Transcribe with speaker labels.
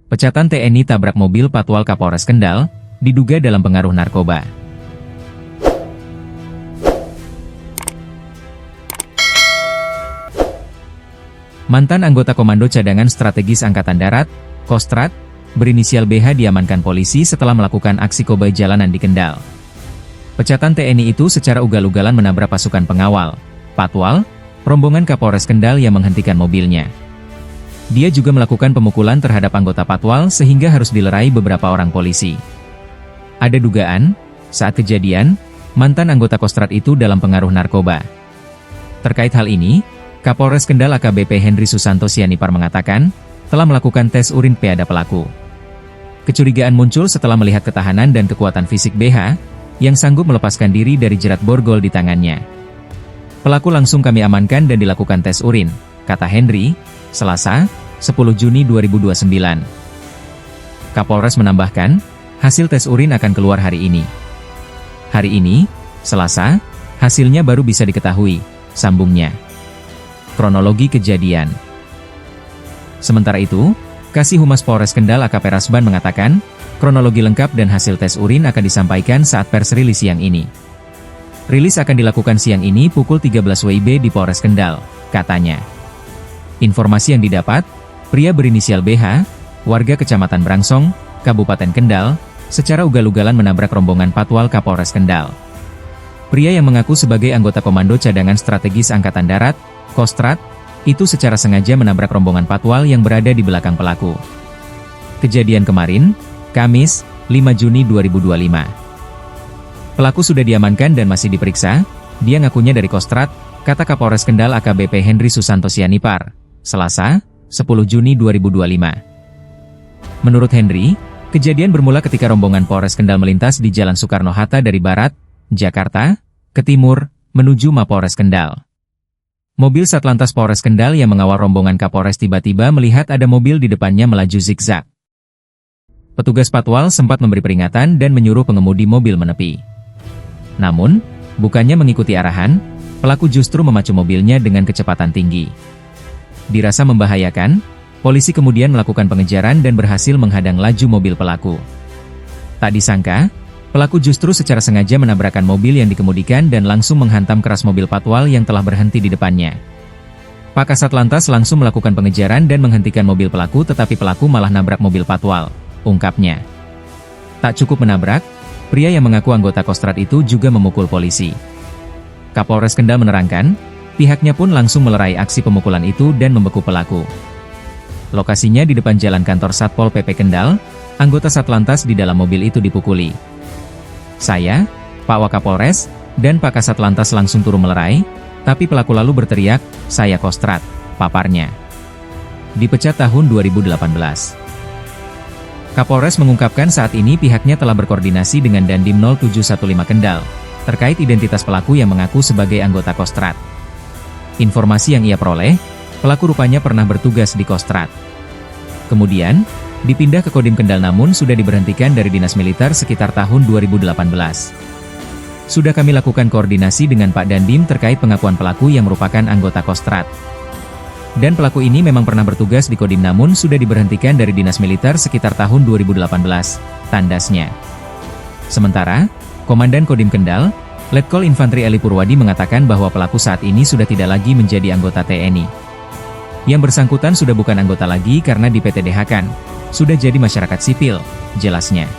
Speaker 1: Pecatan TNI tabrak mobil Patwal Kapolres Kendal, diduga dalam pengaruh narkoba. Mantan anggota Komando Cadangan Strategis Angkatan Darat, Kostrat, berinisial BH diamankan polisi setelah melakukan aksi koboi jalanan di Kendal. Pecatan TNI itu secara ugal-ugalan menabrak pasukan pengawal, Patwal, rombongan Kapolres Kendal yang menghentikan mobilnya. Dia juga melakukan pemukulan terhadap anggota Patwal sehingga harus dilerai beberapa orang polisi. Ada dugaan, saat kejadian, mantan anggota Kostrat itu dalam pengaruh narkoba. Terkait hal ini, Kapolres Kendal AKBP Henry Susanto Sianipar mengatakan, telah melakukan tes urin pada pelaku. Kecurigaan muncul setelah melihat ketahanan dan kekuatan fisik BH, yang sanggup melepaskan diri dari jerat borgol di tangannya. Pelaku langsung kami amankan dan dilakukan tes urin, kata Henry, Selasa, 10 Juni 2029. Kapolres menambahkan, hasil tes urin akan keluar hari ini. Hari ini, Selasa, hasilnya baru bisa diketahui, sambungnya. Kronologi kejadian. Sementara itu, Kasih Humas Polres Kendal AKP Rasban mengatakan, kronologi lengkap dan hasil tes urin akan disampaikan saat pers rilis siang ini. Rilis akan dilakukan siang ini pukul 13 WIB di Polres Kendal, katanya. Informasi yang didapat, pria berinisial BH, warga Kecamatan Brangsong, Kabupaten Kendal, secara ugal-ugalan menabrak rombongan Patwal Kapolres Kendal. Pria yang mengaku sebagai anggota Komando Cadangan Strategis Angkatan Darat, Kostrat, itu secara sengaja menabrak rombongan Patwal yang berada di belakang pelaku. Kejadian kemarin, Kamis, 5 Juni 2025. Pelaku sudah diamankan dan masih diperiksa, dia ngakunya dari Kostrat, kata Kapolres Kendal AKBP Henry Susanto Sianipar, Selasa, 10 Juni 2025. Menurut Henry, kejadian bermula ketika rombongan Polres Kendal melintas di Jalan Soekarno-Hatta dari Barat, Jakarta, ke Timur, menuju Mapolres Kendal. Mobil Satlantas Polres Kendal yang mengawal rombongan Kapolres tiba-tiba melihat ada mobil di depannya melaju zigzag. Petugas Patwal sempat memberi peringatan dan menyuruh pengemudi mobil menepi. Namun, bukannya mengikuti arahan, pelaku justru memacu mobilnya dengan kecepatan tinggi. Dirasa membahayakan, polisi kemudian melakukan pengejaran dan berhasil menghadang laju mobil pelaku. Tak disangka, pelaku justru secara sengaja menabrakkan mobil yang dikemudikan dan langsung menghantam keras mobil Patwal yang telah berhenti di depannya. Pak Kasat Lantas langsung melakukan pengejaran dan menghentikan mobil pelaku, tetapi pelaku malah nabrak mobil Patwal, ungkapnya. Tak cukup menabrak, pria yang mengaku anggota Kostrat itu juga memukul polisi. Kapolres Kendal menerangkan, pihaknya pun langsung melerai aksi pemukulan itu dan membeku pelaku. Lokasinya di depan jalan kantor Satpol PP Kendal, anggota Satlantas di dalam mobil itu dipukuli. Saya, Pak Wakapolres, dan Pak Kasat Lantas langsung turun melerai, tapi pelaku lalu berteriak, saya Kostrat, paparnya. Dipecat tahun 2018. Kapolres mengungkapkan saat ini pihaknya telah berkoordinasi dengan Dandim 0715 Kendal, terkait identitas pelaku yang mengaku sebagai anggota Kostrat. Informasi yang ia peroleh, pelaku rupanya pernah bertugas di Kostrat. Kemudian, dipindah ke Kodim Kendal namun sudah diberhentikan dari Dinas Militer sekitar tahun 2018. Sudah kami lakukan koordinasi dengan Pak Dandim terkait pengakuan pelaku yang merupakan anggota Kostrat. Dan pelaku ini memang pernah bertugas di Kodim namun sudah diberhentikan dari Dinas Militer sekitar tahun 2018, tandasnya. Sementara, Komandan Kodim Kendal, Letkol Infantri Eli Purwadi mengatakan bahwa pelaku saat ini sudah tidak lagi menjadi anggota TNI. Yang bersangkutan sudah bukan anggota lagi karena di PTDH-kan, sudah jadi masyarakat sipil, jelasnya.